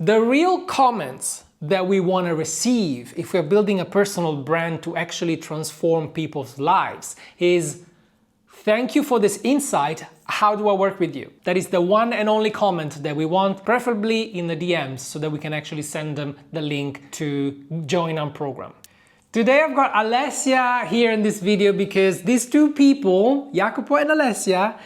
The real comments that we want to receive if we're building a personal brand to actually transform people's lives is, thank you for this insight. How do I work with you? That is the one and only comment that we want, preferably in the DMs, so that we can actually send them the link to join our program. Today I've got Alessia here in this video because these two people, Jacopo and Alessia,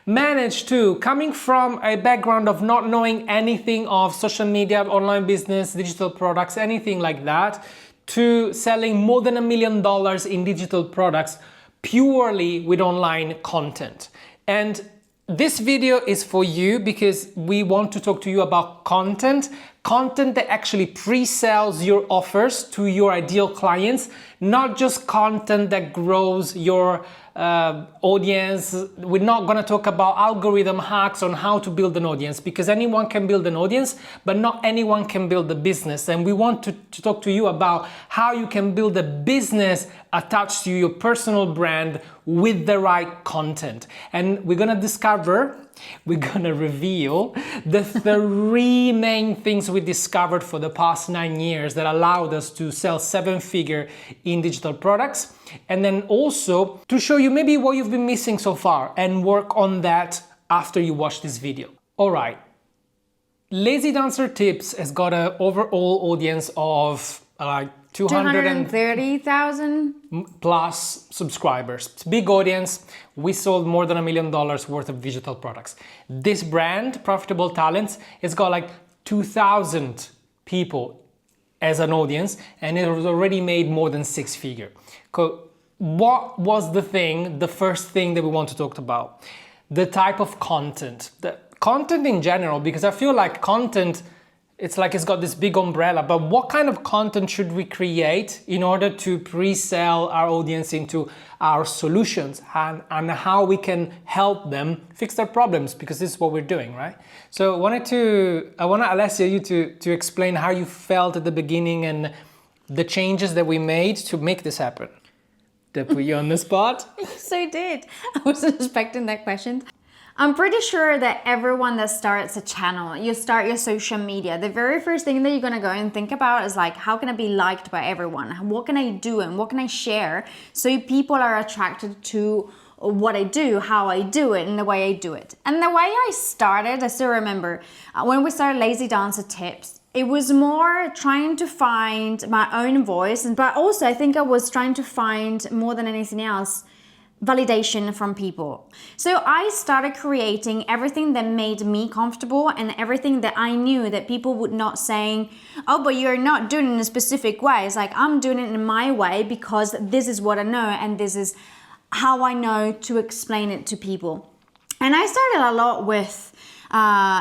managed to, coming from a background of not knowing anything of social media, online business, digital products, anything like that, to selling more than $1 million in digital products purely with online content. And this video is for you because we want to talk to you about content that actually pre-sells your offers to your ideal clients, not just content that grows your audience. We're not going to talk about algorithm hacks on how to build an audience, because anyone can build an audience, but not anyone can build a business. And we want to talk to you about how you can build a business attached to your personal brand with the right content. And we're going to reveal the 3 main things we discovered for the past 9 years that allowed us to sell 7-figure in digital products. And then also to show you maybe what you've been missing so far and work on that after you watch this video. All right. Lazy Dancer Tips has got an overall audience of 230,000 plus subscribers. It's a big audience. We sold more than $1 million worth of digital products. This brand, Profitable Talents, has got like 2,000 people as an audience, and it has already made more than 6-figure. What was the first thing that we want to talk about? The type of content. The content in general, because I feel like content, it's got this big umbrella, but what kind of content should we create in order to pre-sell our audience into our solutions and how we can help them fix their problems, because this is what we're doing, right? So I want Alessia, you to explain how you felt at the beginning and the changes that we made to make this happen. Did I put you on the spot? Yes, I did. I wasn't expecting that question. I'm pretty sure that everyone that starts a channel, you start your social media, the very first thing that you're going to go and think about is like, how can I be liked by everyone? What can I do and what can I share so people are attracted to what I do, how I do it, and the way I do it. And the way I started, I still remember when we started Lazy Dancer Tips, it was more trying to find my own voice, but also I think I was trying to find, more than anything else, validation from people. So I started creating everything that made me comfortable and everything that I knew that people would not saying, oh, but you're not doing it in a specific way. It's like, I'm doing it in my way because this is what I know and this is how I know to explain it to people. And I started a lot with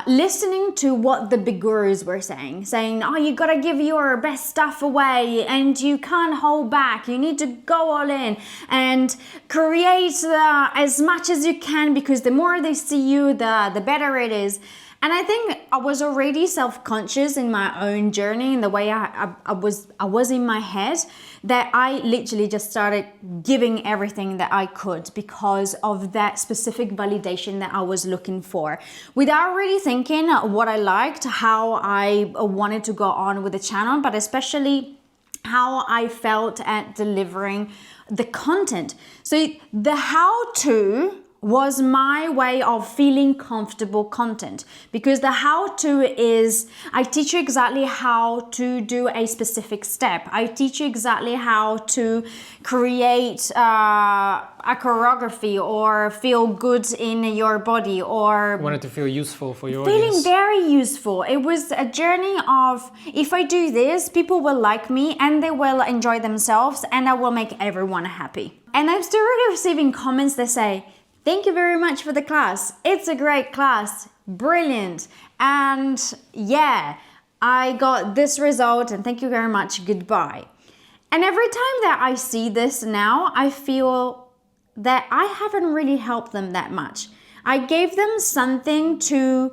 listening to what the big gurus were saying, oh, you gotta give your best stuff away and you can't hold back, you need to go all in and create as much as you can, because the more they see you, the better it is. And I think I was already self-conscious in my own journey, in the way I was in my head, that I literally just started giving everything that I could because of that specific validation that I was looking for, without really thinking what I liked, how I wanted to go on with the channel, but especially how I felt at delivering the content. So the how-to was my way of feeling comfortable content, because the how-to is, I teach you exactly how to do a specific step. I teach you exactly how to create a choreography or feel good in your body, or wanted to feel useful for your feeling audience. Very useful. It was a journey of, if I do this, people will like me and they will enjoy themselves and I will make everyone happy. And I'm still receiving comments that say, thank you very much for the class. It's a great class. Brilliant. And yeah, I got this result and thank you very much. Goodbye. And every time that I see this now, I feel that I haven't really helped them that much. I gave them something to,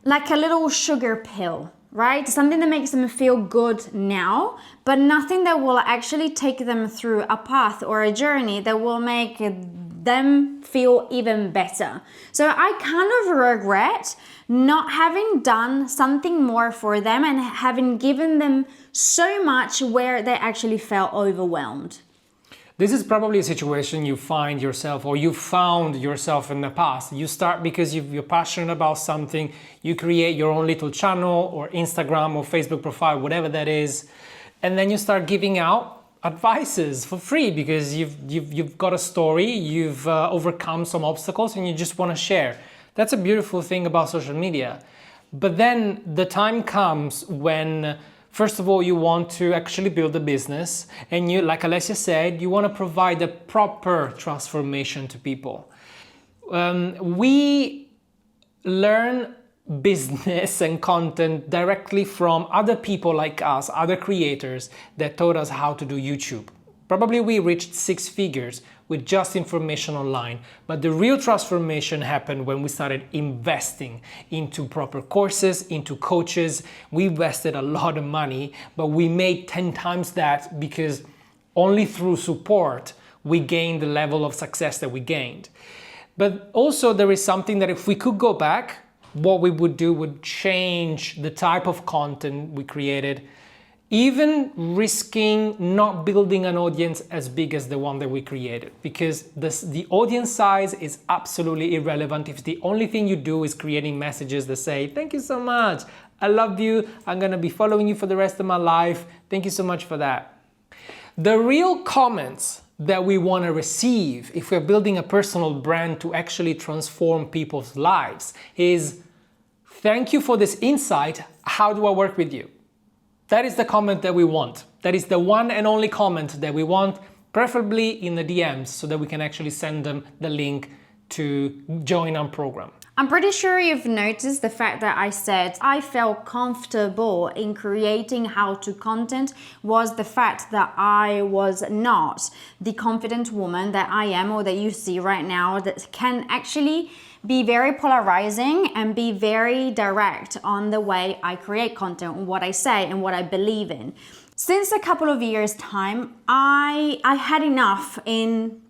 like a little sugar pill, right? Something that makes them feel good now, but nothing that will actually take them through a path or a journey that will make them feel even better. So I kind of regret not having done something more for them and having given them so much where they actually felt overwhelmed. This is probably a situation you find yourself, or you found yourself in the past. You start because you're passionate about something, you create your own little channel or Instagram or Facebook profile, whatever that is, and then you start giving out advices for free because you've got a story, you've overcome some obstacles, and you just want to share. That's a beautiful thing about social media. But then the time comes when, first of all, you want to actually build a business, and you, like Alessia said, you want to provide a proper transformation to people. We learn business and content directly from other people like us, other creators that taught us how to do YouTube. Probably we reached 6 figures with just information online, but the real transformation happened when we started investing into proper courses, into coaches. We invested a lot of money, but we made 10 times that because only through support we gained the level of success that we gained. But also there is something that if we could go back, what we would do would change the type of content we created, even risking not building an audience as big as the one that we created, because the audience size is absolutely irrelevant if the only thing you do is creating messages that say, thank you so much, I love you, I'm gonna be following you for the rest of my life, thank you so much for that. The real comments that we want to receive if we're building a personal brand to actually transform people's lives is, thank you for this insight, how do I work with you? That is the comment that we want. That is the one and only comment that we want, preferably in the DMs, so that we can actually send them the link to join our program. I'm pretty sure you've noticed the fact that I said I felt comfortable in creating how-to content was the fact that I was not the confident woman that I am, or that you see right now, that can actually be very polarizing and be very direct on the way I create content, what I say and what I believe in. Since a couple of years' time, I had enough in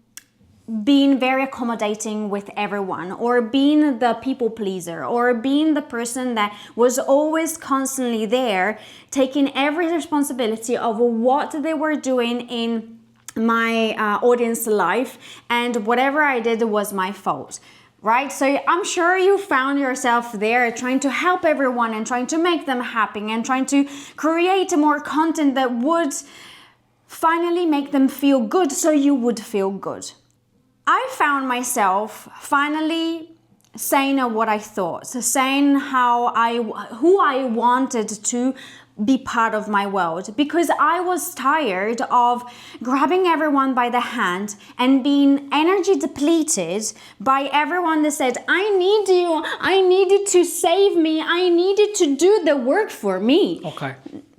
being very accommodating with everyone, or being the people pleaser, or being the person that was always constantly there, taking every responsibility of what they were doing in my audience life, and whatever I did was my fault. Right? So I'm sure you found yourself there trying to help everyone and trying to make them happy and trying to create more content that would finally make them feel good, so you would feel good. I found myself finally saying what I thought, so saying who I wanted to be part of my world, because I was tired of grabbing everyone by the hand and being energy depleted by everyone that said, I need you, I need you to save me, I need you to do the work for me. Okay.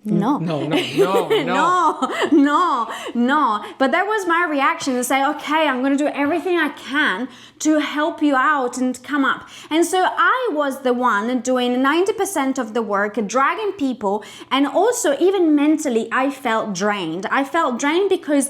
No. No. No. But that was my reaction, to say, okay, I'm going to do everything I can to help you out and come up. And so I was the one doing 90% of the work, dragging people, and also even mentally, I felt drained. I felt drained because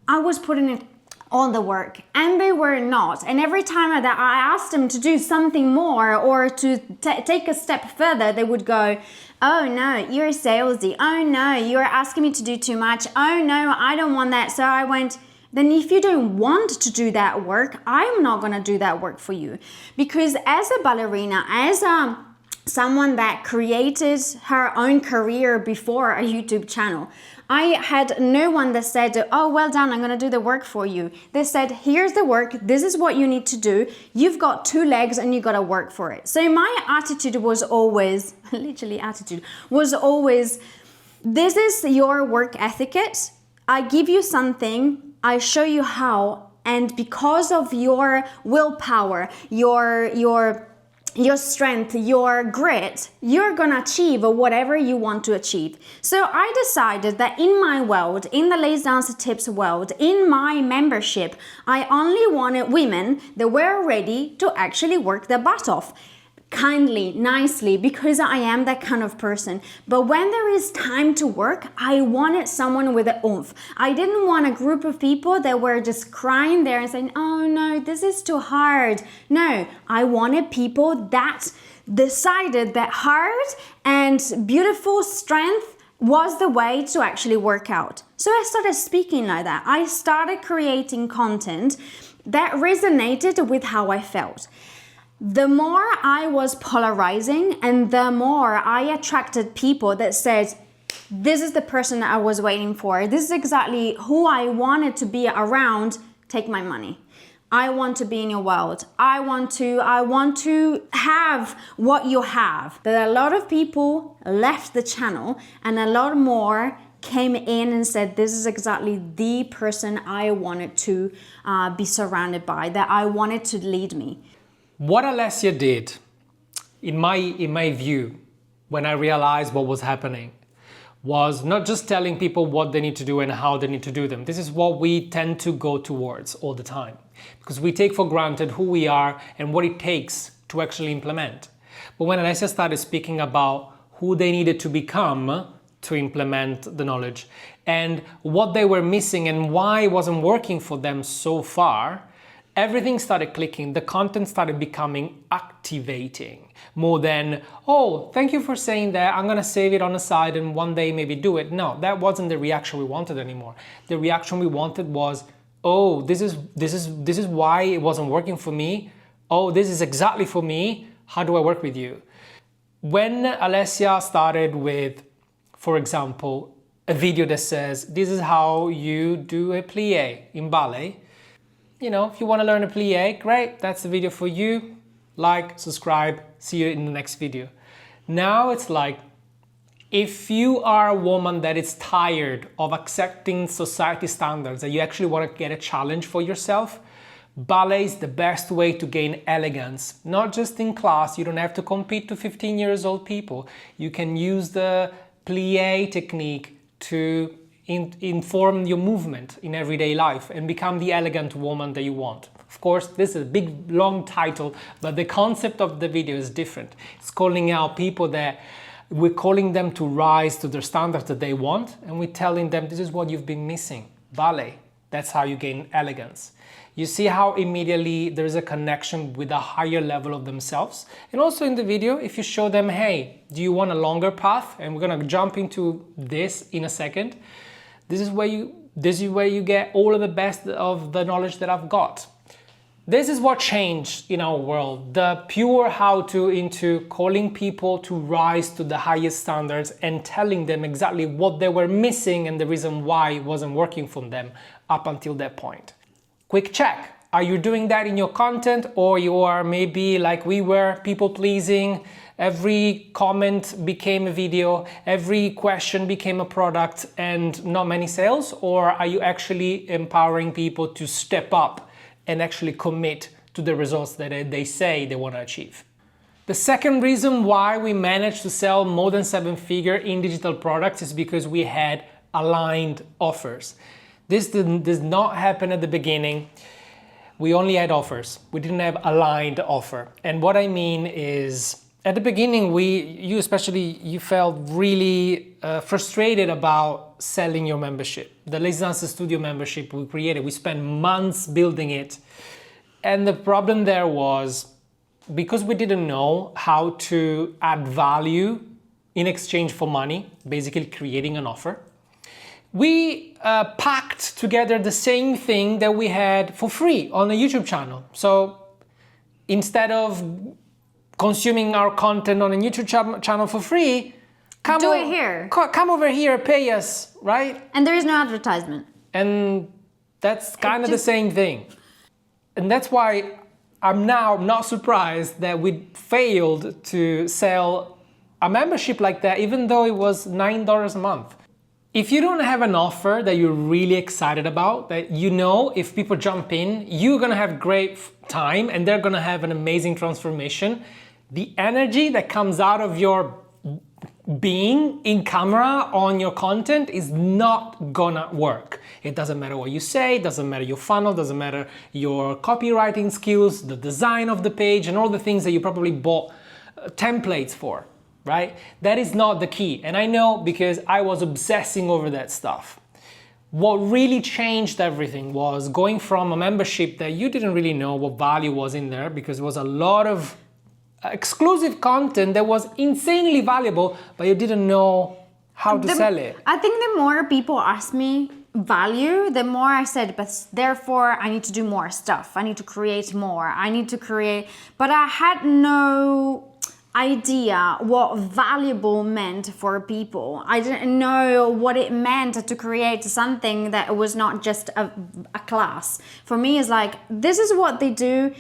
I was putting it all the work and they were not. And every time that I asked them to do something more or to take a step further, they would go, oh no, you're salesy. Oh no, you're asking me to do too much. Oh no, I don't want that. So I went, then if you don't want to do that work, I'm not going to do that work for you. Because as a ballerina, as someone that created her own career before a YouTube channel, I had no one that said, oh, well done, I'm going to do the work for you. They said, here's the work. This is what you need to do. You've got 2 legs and you got to work for it. So my attitude was always, this is your work etiquette. I give you something, I show you how, and because of your willpower, your strength, your grit, you're gonna achieve whatever you want to achieve. So I decided that in my world, in the Lace Dancer Tips world, in my membership, I only wanted women that were ready to actually work their butt off. kindly, nicely, because I am that kind of person. But when there is time to work, I wanted someone with an oomph. I didn't want a group of people that were just crying there and saying, oh no, this is too hard. No, I wanted people that decided that hard and beautiful strength was the way to actually work out. So I started speaking like that. I started creating content that resonated with how I felt. The more I was polarizing and the more I attracted people that said, this is the person I was waiting for. This is exactly who I wanted to be around. Take my money. I want to be in your world. I want to have what you have. That a lot of people left the channel and a lot more came in and said, this is exactly the person I wanted to be surrounded by, that I wanted to lead me. What Alessia did, in my view, when I realized what was happening, was not just telling people what they need to do and how they need to do them. This is what we tend to go towards all the time, because we take for granted who we are and what it takes to actually implement. But when Alessia started speaking about who they needed to become to implement the knowledge and what they were missing and why it wasn't working for them so far, everything started clicking. The content started becoming activating more than, oh, thank you for saying that, I'm gonna save it on the side and one day maybe do it. No, that wasn't the reaction we wanted anymore. The reaction we wanted was, oh, this is why it wasn't working for me. Oh, this is exactly for me. How do I work with you? When Alessia started with, for example, a video that says, this is how you do a plie in ballet. You know, if you want to learn a plie, great, that's the video for you. Like, subscribe, see you in the next video. Now it's like, if you are a woman that is tired of accepting society standards, that you actually want to get a challenge for yourself, ballet is the best way to gain elegance. Not just in class, you don't have to compete to 15 years old people. You can use the plie technique to inform your movement in everyday life and become the elegant woman that you want. Of course, this is a big, long title, but the concept of the video is different. It's calling out people that we're calling them to rise to the standards that they want, and we're telling them this is what you've been missing. Ballet. That's how you gain elegance. You see how immediately there is a connection with a higher level of themselves. And also in the video, if you show them, hey, do you want a longer path? And we're gonna jump into this in a second. This is where you get all of the best of the knowledge that I've got. This is what changed in our world. The pure how-to into calling people to rise to the highest standards and telling them exactly what they were missing and the reason why it wasn't working for them up until that point. Quick check. Are you doing that in your content, or you are maybe like we were, people pleasing? Every comment became a video, every question became a product and not many sales? Or are you actually empowering people to step up and actually commit to the results that they say they want to achieve? The second reason why we managed to sell more than 7-figure in digital products is because we had aligned offers. This does not happen at the beginning. We only had offers. We didn't have aligned offer. And what I mean is, at the beginning, you felt really frustrated about selling your membership. The Lazy Dancer Studio membership we created, we spent months building it. And the problem there was, because we didn't know how to add value in exchange for money, basically creating an offer, we packed together the same thing that we had for free on the YouTube channel. So instead of consuming our content on a YouTube channel for free, come over here, pay us, right? And there is no advertisement. And that's kind of the same thing. And that's why I'm now not surprised that we failed to sell a membership like that, even though it was $9 a month. If you don't have an offer that you're really excited about, that you know if people jump in, you're gonna have great time and they're gonna have an amazing transformation, the energy that comes out of your being in camera on your content is not gonna work. It doesn't matter what you say, it doesn't matter your funnel, doesn't matter your copywriting skills, the design of the page, and all the things that you probably bought templates for, right? That is not the key. And I know because I was obsessing over that stuff. What really changed everything was going from a membership that you didn't really know what value was in there, because it was a lot of exclusive content that was insanely valuable, but you didn't know how to sell it. I think the more people ask me value, the more I said, but therefore I need to do more stuff. I need to create more. I need to create, but I had no idea what valuable meant for people. I didn't know what it meant to create something that was not just a class. For me, it's like, this is what they do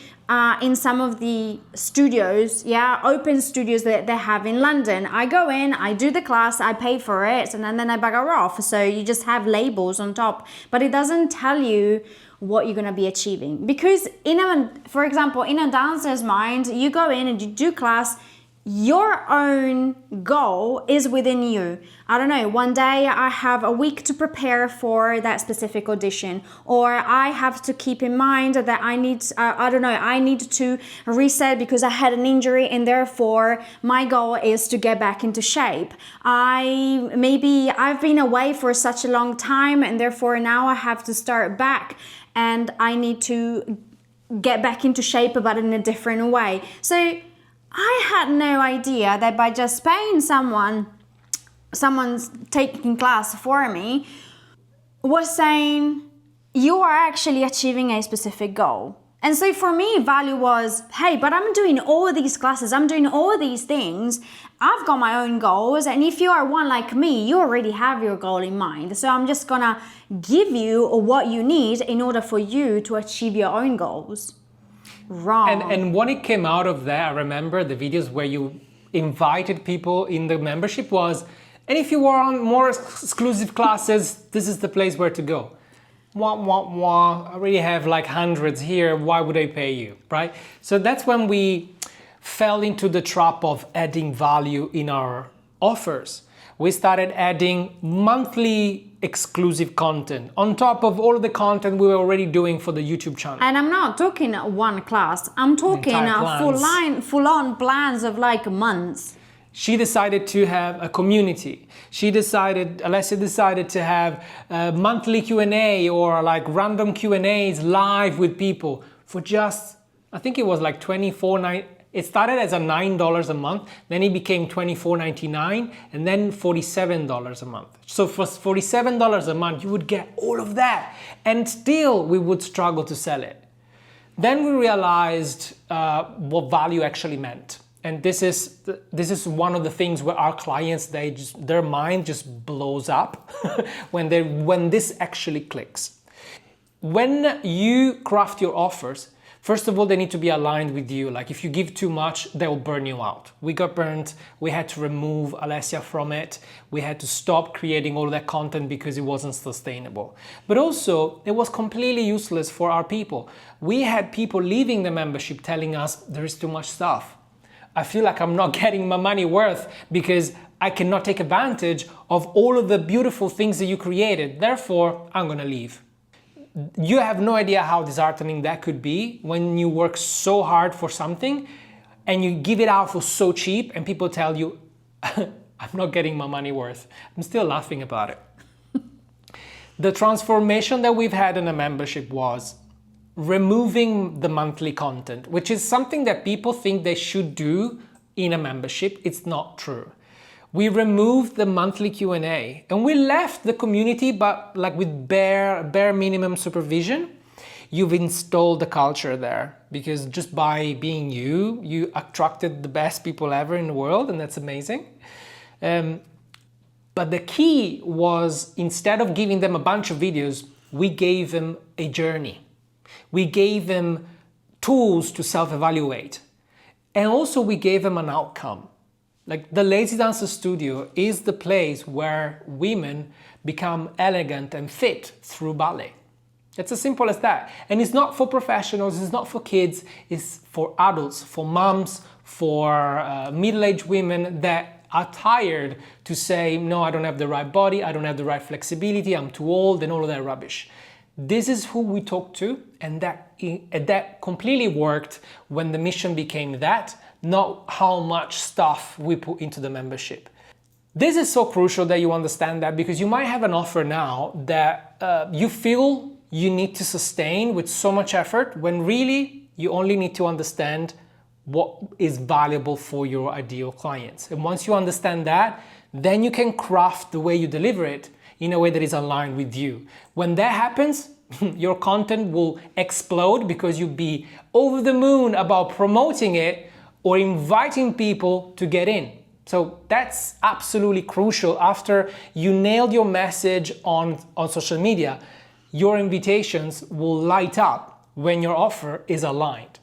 in some of the studios, open studios that they have in London. I go in, I do the class, I pay for it, and then I bugger off. So you just have labels on top, but it doesn't tell you what you're gonna be achieving. Because for example, in a dancer's mind, you go in and you do class, your own goal is within you. I don't know, one day I have a week to prepare for that specific audition, or I have to keep in mind that I need to reset because I had an injury and therefore my goal is to get back into shape. I've been away for such a long time and therefore now I have to start back and I need to get back into shape but in a different way. So I had no idea that by just paying someone's taking class for me, was saying you are actually achieving a specific goal. And so for me, value was, hey, but I'm doing all these classes, I'm doing all these things, I've got my own goals, and if you are one like me, you already have your goal in mind. So I'm just gonna give you what you need in order for you to achieve your own goals. Wrong. And when it came out of that, I remember the videos where you invited people in the membership was, and if you want more exclusive classes, this is the place where to go. Wah, wah, wah. I already have like hundreds here, why would I pay you, right? So that's when we fell into the trap of adding value in our offers. We started adding monthly exclusive content on top of all of the content we were already doing for the YouTube channel. And I'm not talking one class, I'm talking full-on plans of like months. She decided to have a community. Alessia decided to have a monthly Q&A or like random Q&As live with people for just, I think it was like $24.99. It started as a $9 a month, then it became $24.99, and then $47 a month. So for $47 a month, you would get all of that, and still we would struggle to sell it. Then we realized what value actually meant. And this is one of the things where our clients, their mind just blows up when this actually clicks. When you craft your offers, first of all, they need to be aligned with you. Like if you give too much, they will burn you out. We got burnt. We had to remove Alessia from it. We had to stop creating all that content because it wasn't sustainable. But also, it was completely useless for our people. We had people leaving the membership telling us there is too much stuff. I feel like I'm not getting my money worth because I cannot take advantage of all of the beautiful things that you created. Therefore, I'm gonna leave. You have no idea how disheartening that could be when you work so hard for something and you give it out for so cheap and people tell you, I'm not getting my money worth. I'm still laughing about it. The transformation that we've had in a membership was removing the monthly content, which is something that people think they should do in a membership. It's not true. We removed the monthly Q&A and we left the community, but like with bare minimum supervision. You've installed the culture there because just by being you attracted the best people ever in the world, and that's amazing. But the key was, instead of giving them a bunch of videos, we gave them a journey. We gave them tools to self-evaluate. And also we gave them an outcome. Like the Lazy Dancer Studio is the place where women become elegant and fit through ballet. It's as simple as that. And it's not for professionals, it's not for kids, it's for adults, for moms, for middle-aged women that are tired to say, no, I don't have the right body, I don't have the right flexibility, I'm too old, and all of that rubbish. This is who we talk to, and that completely worked when the mission became that, not how much stuff we put into the membership. This is so crucial that you understand that, because you might have an offer now that you feel you need to sustain with so much effort, when really you only need to understand what is valuable for your ideal clients. And once you understand that, then you can craft the way you deliver it in a way that is aligned with you. When that happens, your content will explode, because you'll be over the moon about promoting it or inviting people to get in. So that's absolutely crucial. After you nailed your message on social media, your invitations will light up when your offer is aligned.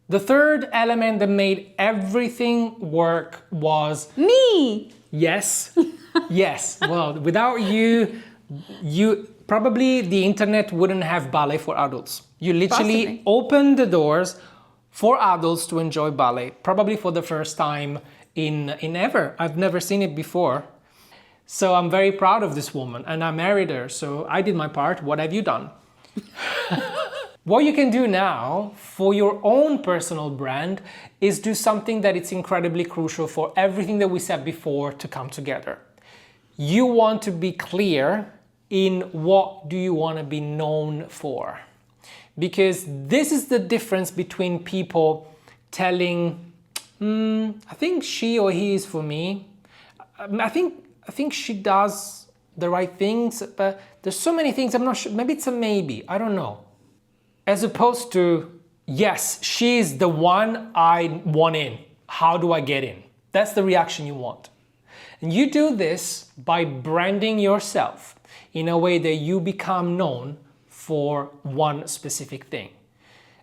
The third element that made everything work was me. Yes, yes. Well, without you probably the internet wouldn't have ballet for adults. You literally Possibly. opened the doors for adults to enjoy ballet, probably for the first time in ever. I've never seen it before. So I'm very proud of this woman, and I married her, so I did my part. What have you done? What you can do now for your own personal brand is do something that it's incredibly crucial for everything that we said before to come together. You want to be clear in what do you want to be known for. Because this is the difference between people telling, I think she or he is for me. I think she does the right things, but there's so many things I'm not sure. Maybe it's a maybe, I don't know. As opposed to, yes, she's the one I want in. How do I get in? That's the reaction you want. And you do this by branding yourself in a way that you become known for one specific thing.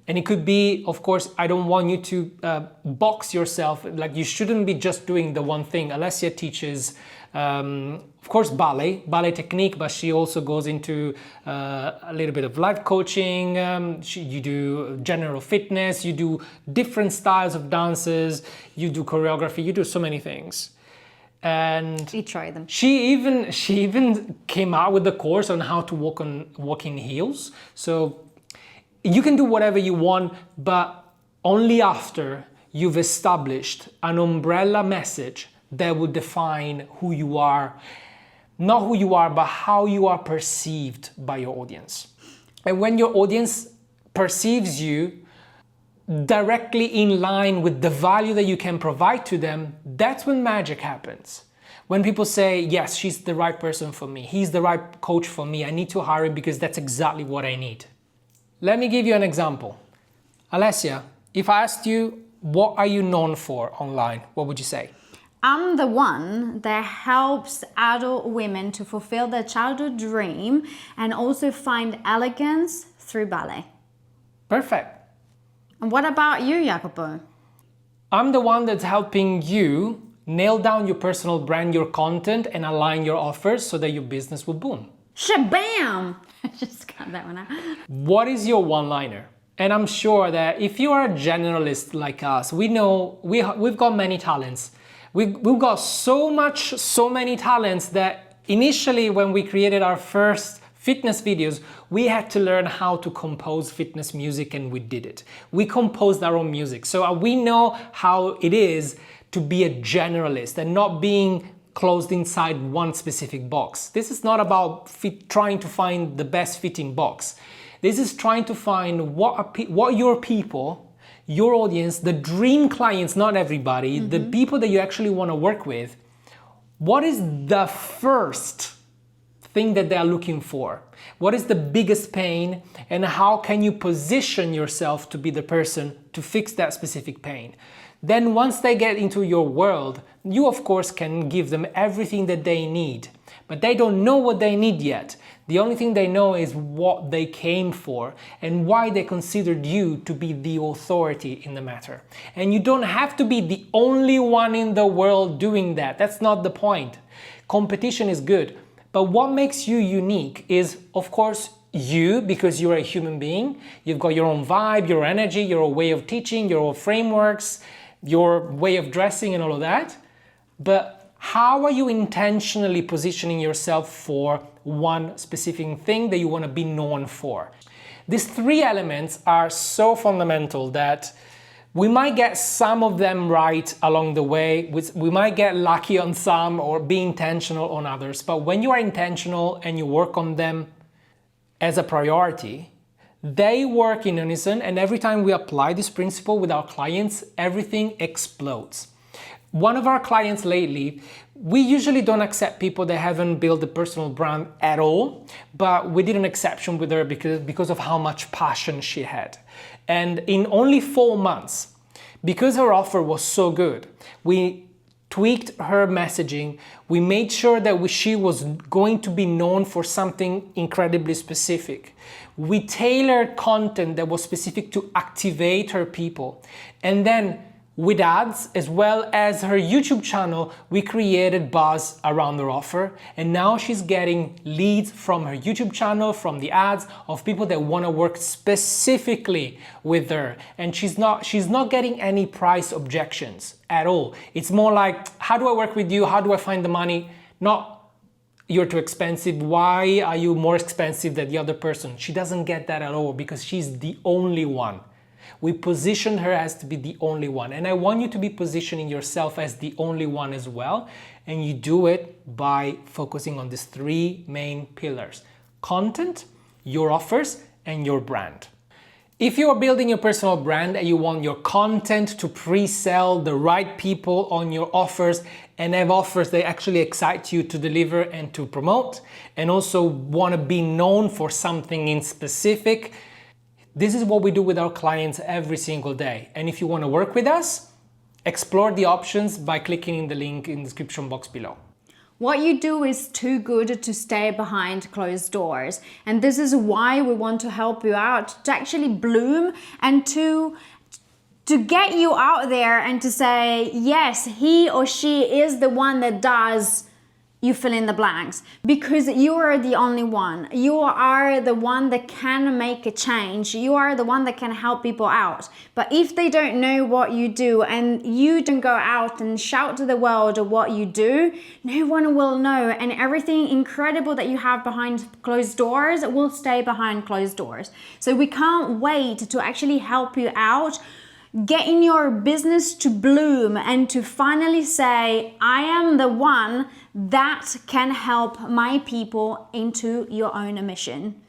And it could be, of course, I don't want you to box yourself, like you shouldn't be just doing the one thing. Alessia teaches, of course, ballet technique, but she also goes into a little bit of life coaching. You do general fitness, you do different styles of dances, you do choreography, you do so many things. And We try them. she even came out with the course on how to walk in heels. So you can do whatever you want, but only after you've established an umbrella message that will define who you are. Not who you are, but how you are perceived by your audience. And when your audience perceives you directly in line with the value that you can provide to them, that's when magic happens. When people say, yes, she's the right person for me, he's the right coach for me, I need to hire him because that's exactly what I need. Let me give you an example. Alessia, if I asked you, what are you known for online? What would you say? I'm the one that helps adult women to fulfill their childhood dream and also find elegance through ballet. Perfect. And what about you, Jacopo? I'm the one that's helping you nail down your personal brand, your content, and align your offers so that your business will boom. Shabam! I just got that one out. What is your one-liner? And I'm sure that if you are a generalist like us, we know we've got many talents. We've got so many talents that initially when we created our first fitness videos, we had to learn how to compose fitness music, and we did it. We composed our own music. So we know how it is to be a generalist and not being closed inside one specific box. This is not about trying to find the best fitting box. This is trying to find what your people, your audience, the dream clients, not everybody, the people that you actually want to work with, what is the first thing that they are looking for? What is the biggest pain, and how can you position yourself to be the person to fix that specific pain? Then once they get into your world, you of course can give them everything that they need, but they don't know what they need yet. The only thing they know is what they came for and why they considered you to be the authority in the matter. And you don't have to be the only one in the world doing that. That's not the point. Competition is good, but what makes you unique is, of course, you, because you're a human being. You've got your own vibe, your energy, your way of teaching, your frameworks, your way of dressing and all of that. But how are you intentionally positioning yourself for one specific thing that you want to be known for? These three elements are so fundamental that We might get some of them right along the way. We might get lucky on some or be intentional on others. But when you are intentional and you work on them as a priority, they work in unison. And every time we apply this principle with our clients, everything explodes. One of our clients lately, we usually don't accept people that haven't built a personal brand at all, but we did an exception with her because of how much passion she had. And in only 4 months, because her offer was so good, we tweaked her messaging. We made sure that she was going to be known for something incredibly specific. We tailored content that was specific to activate her people. And then with ads, as well as her YouTube channel, we created buzz around her offer. And now she's getting leads from her YouTube channel, from the ads, of people that want to work specifically with her. And she's not getting any price objections at all. It's more like, how do I work with you? How do I find the money? Not, you're too expensive. Why are you more expensive than the other person? She doesn't get that at all because she's the only one. We position her as to be the only one. And I want you to be positioning yourself as the only one as well. And you do it by focusing on these 3 main pillars: content, your offers, and your brand. If you are building your personal brand and you want your content to pre-sell the right people on your offers and have offers that actually excite you to deliver and to promote, and also want to be known for something in specific, this is what we do with our clients every single day. And if you want to work with us, explore the options by clicking in the link in the description box below. What you do is too good to stay behind closed doors. And this is why we want to help you out to actually bloom and to get you out there and to say, yes, he or she is the one that does, you fill in the blanks, because you are the only one. You are the one that can make a change. You are the one that can help people out. But if they don't know what you do and you don't go out and shout to the world what you do, no one will know. And everything incredible that you have behind closed doors will stay behind closed doors. So we can't wait to actually help you out, getting your business to bloom and to finally say, I am the one that can help my people into your own mission.